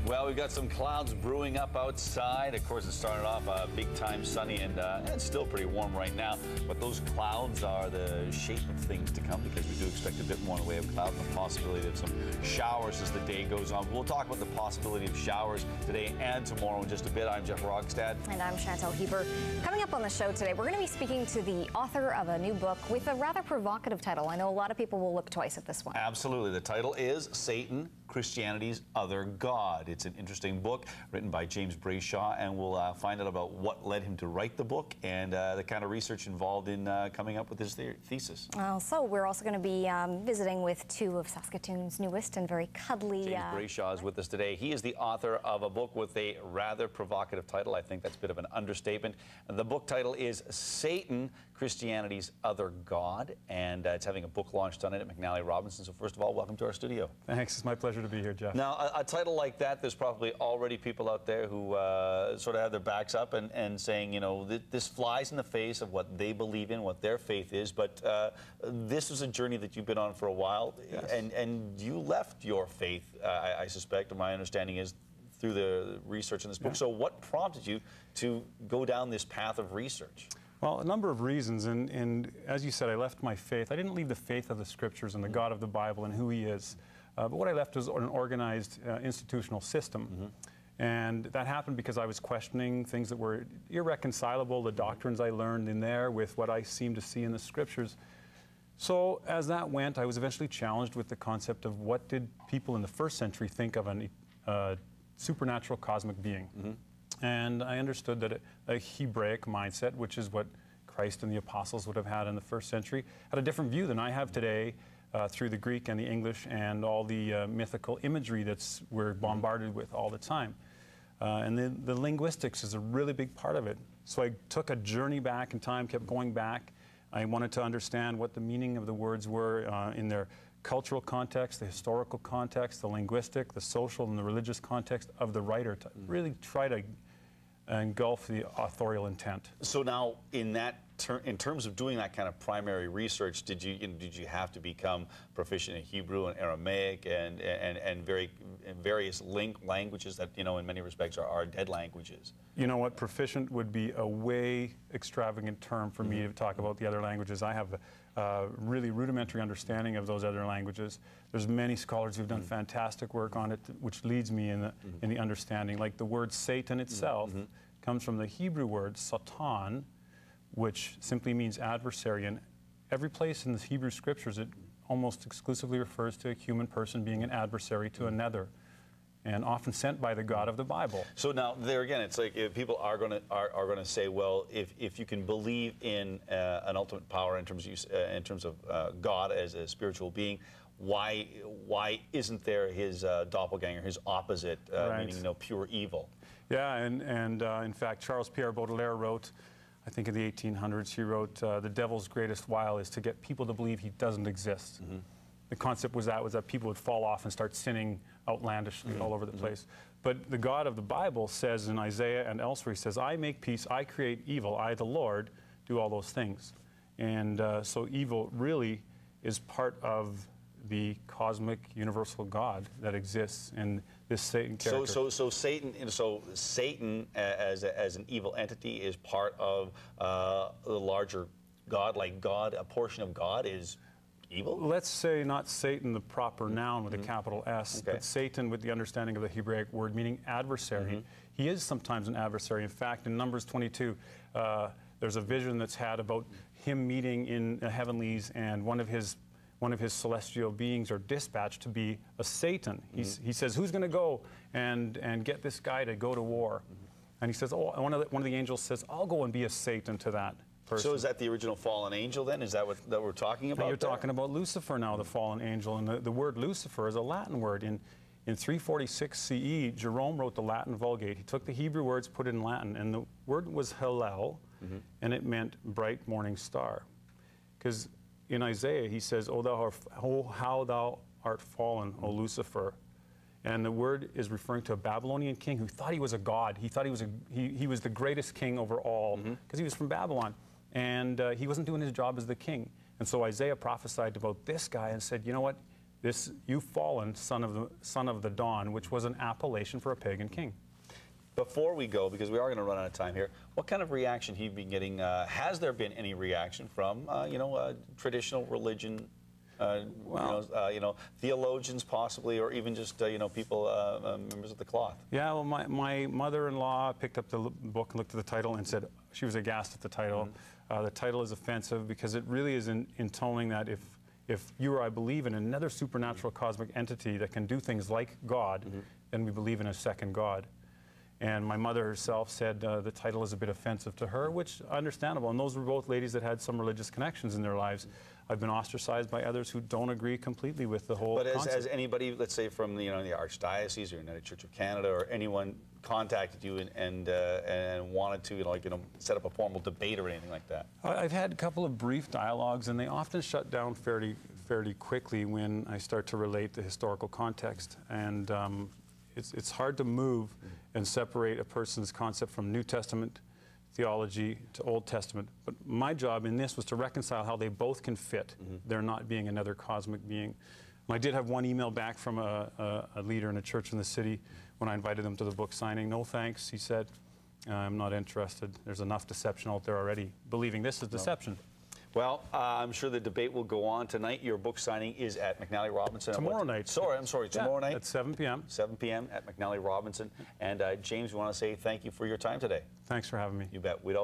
Well, we've got some clouds brewing up outside. Of course, it started off big time sunny, and it's still pretty warm right now. But those clouds are the shape of things to come, because we do expect a bit more in the way of cloud and the possibility of some showers as the day goes on. We'll talk about the possibility of showers today and tomorrow in just a bit. I'm Jeff Rogstad. And I'm Chantal Heber. Coming up on the show today, we're going to be speaking to the author of a new book with a rather provocative title. I know a lot of people will look twice at this one. Absolutely. The title is Satan, Christianity's Other God. It's an interesting book written by James Brayshaw, and we'll find out about what led him to write the book and the kind of research involved in coming up with his thesis. So we're also going to be visiting with two of Saskatoon's newest and very cuddly... James Brayshaw is with us today. He is the author of a book with a rather provocative title. I think that's a bit of an understatement. The book title is Satan, Christianity's Other God, and it's having a book launch done at McNally Robinson. So first of all, welcome to our studio. Thanks. It's my pleasure to be here, Jeff. Now, a title like that, there's probably already people out there who sort of have their backs up and saying, you know, this flies in the face of what they believe in, what their faith is. But this is a journey that you've been on for a while, yes. and you left your faith, I suspect, or my understanding is, through the research in this book. Yeah. So what prompted you to go down this path of research? Well, a number of reasons, and as you said, I left my faith. I didn't leave the faith of the Scriptures and the God of the Bible and who He is, but what I left was an organized institutional system, and that happened because I was questioning things that were irreconcilable, the doctrines I learned in there with what I seemed to see in the Scriptures. So as that went, I was eventually challenged with the concept of what did people in the first century think of a supernatural cosmic being. And I understood that a Hebraic mindset, which is what Christ and the apostles would have had in the first century, had a different view than I have today through the Greek and the English and all the mythical imagery that's we're bombarded with all the time. And the linguistics is a really big part of it. So I took a journey back in time, kept going back. I wanted to understand what the meaning of the words were in their cultural context, the historical context, the linguistic, the social, and the religious context of the writer, to really try to engulf the authorial intent. So now, in terms of doing that kind of primary research, did you have to become proficient in Hebrew and Aramaic and various languages that, you know, in many respects are dead languages? You know what, proficient would be a way extravagant term for me to talk about the other languages. I have a really rudimentary understanding of those other languages. There's many scholars who've done fantastic work on it, which leads me in the understanding. Like the word Satan itself comes from the Hebrew word Satan, which simply means adversary. And every place in the Hebrew Scriptures, it almost exclusively refers to a human person being an adversary to another, and often sent by the God of the Bible. So now, there again, it's like if people are going to say, well, if you can believe in an ultimate power in terms of God as a spiritual being, why isn't there his doppelganger, his opposite, right. Meaning, you know, pure evil? Yeah, and in fact, Charles Pierre Baudelaire wrote, I think in the 1800s, he wrote, the devil's greatest wile is to get people to believe he doesn't exist. The concept was that people would fall off and start sinning outlandishly all over the place. But the God of the Bible says in Isaiah and elsewhere, he says, I make peace, I create evil, I, the Lord, do all those things. And so evil really is part of the cosmic universal God that exists in this Satan character. So Satan as an evil entity is part of the larger God, like God, a portion of God is evil? Let's say not Satan, the proper noun with a capital S, but Satan with the understanding of the Hebraic word meaning adversary. He is sometimes an adversary. In fact, in Numbers 22, there's a vision that's had about him meeting in the heavenlies, and one of his celestial beings are dispatched to be a Satan. He says, who's going to go and get this guy to go to war? And he says, oh, one of the angels says, I'll go and be a Satan to that person. So is that the original fallen angel then? Is that what we're talking about? You're talking about Lucifer now, the fallen angel. And the word Lucifer is a Latin word. In 346 CE, Jerome wrote the Latin Vulgate. He took the Hebrew words, put it in Latin, and the word was Hallel, and it meant bright morning star. Because in Isaiah, he says, "Oh, how thou art fallen, O Lucifer." And the word is referring to a Babylonian king who thought he was a god. He thought he was the greatest king over all because he was from Babylon. And he wasn't doing his job as the king. And so Isaiah prophesied about this guy and said, you know what? this "you've fallen, son of the dawn," which was an appellation for a pagan king. Before we go, because we are going to run out of time here, what kind of reaction have you been getting? Has there been any reaction from, traditional religion, theologians possibly, or even just, people, members of the cloth? Yeah, well, my mother-in-law picked up the book and looked at the title and said she was aghast at the title. The title is offensive because it really is intoning that if you or I believe in another supernatural cosmic entity that can do things like God, then we believe in a second God. And my mother herself said the title is a bit offensive to her, which understandable. And those were both ladies that had some religious connections in their lives. I've been ostracized by others who don't agree completely with the whole concept. But has anybody, let's say from the Archdiocese or United Church of Canada, or anyone contacted you and wanted to set up a formal debate or anything like that? I've had a couple of brief dialogues, and they often shut down fairly quickly when I start to relate the historical context. And it's hard to move and separate a person's concept from New Testament theology to Old Testament. But my job in this was to reconcile how they both can fit, there not being another cosmic being. And I did have one email back from a leader in a church in the city when I invited them to the book signing. "No thanks," he said. "I'm not interested. There's enough deception out there already, believing this is deception." Well, I'm sure the debate will go on tonight. Your book signing is at McNally Robinson. Tomorrow night. I'm sorry, tomorrow night? At 7 p.m. 7 p.m. at McNally Robinson. And James, we want to say thank you for your time today. Thanks for having me. You bet. We'd